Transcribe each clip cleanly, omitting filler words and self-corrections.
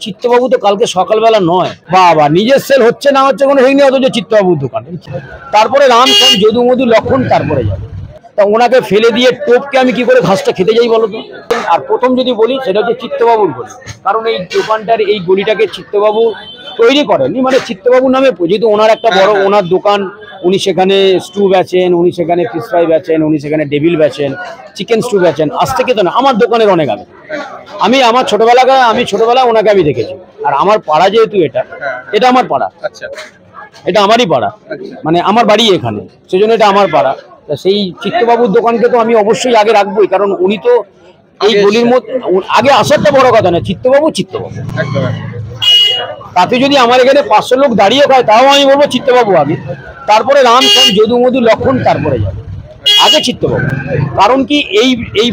চিত্তবাবু তো কালকে সকালবেলা নয়, বাবা নিজের সেল হচ্ছে না হচ্ছে কোনো হেই নেই, অথচ চিত্তবাবুর দোকান। তারপরে রাম সব যদু মধু লক্ষণ তারপরে যাবে। তা ওনাকে ফেলে দিয়ে টোপকে আমি কি করে ঘাসটা খেতে যাই বলো তো? আর প্রথম যদি বলি সেটা হচ্ছে চিত্তবাবুর গলি, কারণ এই দোকানটার এই গলিটাকে চিত্তবাবু তৈরি করেনি, মানে চিত্তবাবুর নামে, যেহেতু ওনার একটা বড় ওনার দোকান, উনি সেখানে স্টু বেচেন, উনি সেখানে ফিশ ফ্রাই বেচেন, উনি সেখানে ডেভিল বেচেন, চিকেন স্টু বেচেন। আজ থেকে তো না, আমার দোকানের অনেক আগে। আমার ছোটবেলায় ওনাকে আমি দেখেছি। আর আমার পাড়া যেহেতু এটা আমার পাড়া, এটা আমারই পাড়া, মানে আমার বাড়ি এখানে, সেজন্য এটা আমার পাড়া। সেই চিত্তবাবুর দোকানকে তো আমি অবশ্যই আগে রাখবোই, কারণ উনি তো এই গলির মধ্যে আগে আসারটা বড় কথা না, চিত্তবাবু তাতে যদি আমার এখানে 500 লোক দাঁড়িয়ে খায় তাও আমি বলবো চিত্তবাবু আগে, তারপরে রাম সব যদু মধু লক্ষণ তারপরে যাবে, আগে চিত্তবাবু। কারণ কি এই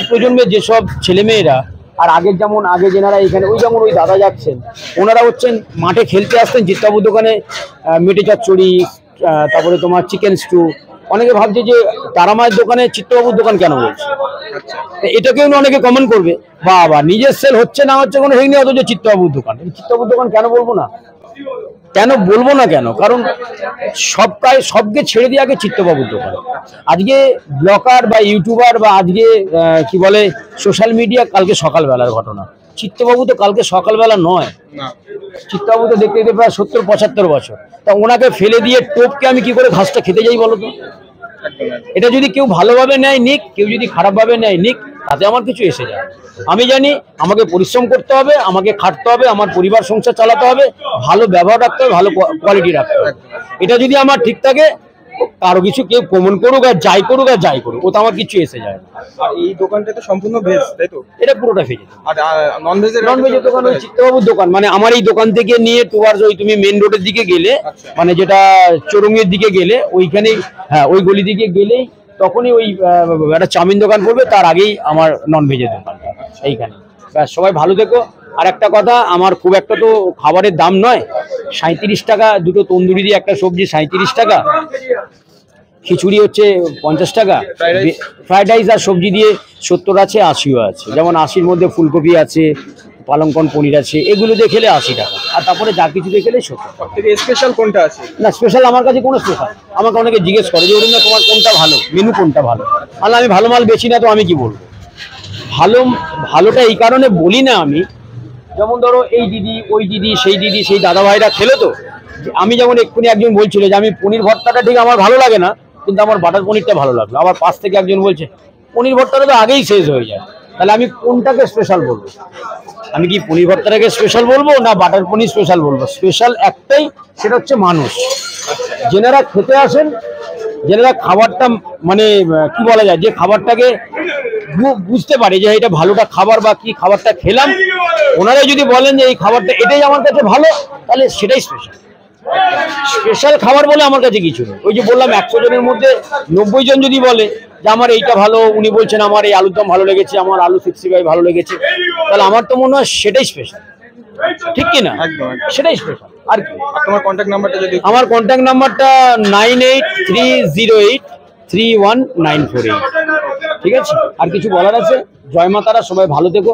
প্রজন্মের যেসব ছেলেমেয়েরা, আর আগের যেমন যেনারা এখানে যেমন ওই দাদা যাচ্ছেন, ওনারা হচ্ছেন মাঠে খেলতে আসতেন চিত্তবাবুর দোকানে, মেটে চচ্চড়ি, তারপরে তোমার চিকেন স্টু। অনেকে ভাবছে যে তারামায়ের দোকানে চিত্তবাবুর দোকান কেন বলছে, এটাকেও অনেকে কমেন্ট করবে, বাবা নিজের সেল হচ্ছে না হচ্ছে কোনো হেই নেই, অথচ চিত্তবাবুর দোকান। চিত্তবাবুর দোকান কেন বলবো না, কারণ সবকে ছেড়ে দিয়ে আগে চিত্তবাবুর দোকান। আজকে ব্লগার বা ইউটিউবার বা আজকে কি বলে সোশ্যাল মিডিয়া কালকে সকালবেলার ঘটনা, চিত্তবাবু তো কালকে সকালবেলা নয়। চিত্তবাবু তো দেখতে দেখতে প্রায় 70-75 বছর। তা ওনাকে ফেলে দিয়ে টোপকে আমি কি করে ঘাসটা খেতে যাই বলো তো? এটা যদি কেউ ভালোভাবে নেয় নিক, কেউ যদি খারাপভাবে নেয় নিক, তাতে আমার কিছু এসে যায়। আমি জানি আমাকে পরিশ্রম করতে হবে, আমাকে খাটতে হবে, আমার পরিবার সংসার চালাতে হবে, ভালো ব্যবহার রাখতে হবে, ভালো কোয়ালিটি রাখতে হবে। এটা যদি আমার ঠিক থাকে, কারো কিছু কেউ কমেন্ট করুক আর যাই করুক, ও তো আমার কিছু এসে যায়। আর এই দোকানটা তো সম্পূর্ণ ভেজ, তাই তো? এটা পুরোটা ভেজ। আর ননভেজের দোকান ওই চিত্তবাবুর দোকান, মানে আমার এই দোকান থেকে নিয়ে টুয়ার্স ওই তুমি মেন রোডের দিকে গেলে, মানে যেটা চৌরঙ্গের দিকে গেলে, ওইখানেই, হ্যাঁ ওই গলি দিকে গেলেই তখনই ওই একটা চাউমিন দোকান পড়বে, তার আগেই আমার ননভেজের দোকানটা এইখানে। ব্যাস, সবাই ভালো থেকো। আর একটা কথা, আমার খুব একটা তো খাবারের দাম নয়, 37 টাকা দুটো তন্দুরি দিয়ে একটা সবজি 37 টাকা, খিচুড়ি হচ্ছে 50 টাকা, ফ্রাইড রাইস আর সবজি দিয়ে 70 আছে, 80ও আছে। যেমন 80-র মধ্যে ফুলকপি আছে, পালংকন পনির আছে, এগুলো দিয়ে খেলে 80 টাকা, আর তারপরে যা কিছু দিয়ে খেলে 70। স্পেশাল কোনটা আছে? না, স্পেশাল আমার কাছে কোনো স্পেশাল, আমাকে অনেকে জিজ্ঞেস করে যে অরুণ তোমার কোনটা ভালো, মেনু কোনটা ভালো। আমি ভালো মাল বেশি না, তো আমি কি বলবো? ভালোটা এই কারণে বলি না আমি, যেমন ধরো এই দিদি, ওই দিদি, সেই দাদা ভাইরা খেলো তো, আমি যেমন এক্ষুনি একজন বলছিল যে আমি পনির ভর্তাটা ঠিক আমার ভালো লাগে না, কিন্তু আমার বাটার পনিরটা ভালো লাগলো। আবার পাশ থেকে একজন বলছে পনির ভর্তাটা তো আগেই শেষ হয়ে যায়, তাহলে আমি কোনটাকে স্পেশাল বলবো? আমি কি পনির ভর্তাটাকে স্পেশাল বলবো না বাটার পনির স্পেশাল বলবো? স্পেশাল একটাই, সেটা হচ্ছে মানুষ। যেনারা খেতে আসেন, যেনারা খাবারটা মানে কি বলা যায়, যে খাবারটাকে বুঝতে পারে যে এটা ভালোটা খাবার বা কি খাবারটা খেলাম, ওনারাই যদি বলেন যে এই খাবারটা এটাই আমার কাছে ভালো, তাহলে সেটাই স্পেশাল খাবার বলে আমার কাছে কিছু নেই। ওই যে বললাম 100 জনের মধ্যে 90 জন যদি বলে যে আমার এইটা ভালো, উনি বলছেন আমার এই আলুর দম ভালো লেগেছে, আমার আলু 65 ভালো লেগেছে, তাহলে আমার তো মনে হয় সেটাই স্পেশাল, ঠিক কিনা? সেটাই স্পেশাল। আর কি তোমার কন্ট্যাক্ট নাম্বারটা যদি? আমার কন্ট্যাক্ট নাম্বারটা 9830831948। ঠিক আছে? আর কিছু বলার আছে? জয় মা তারা, সবাই ভালো থেকো।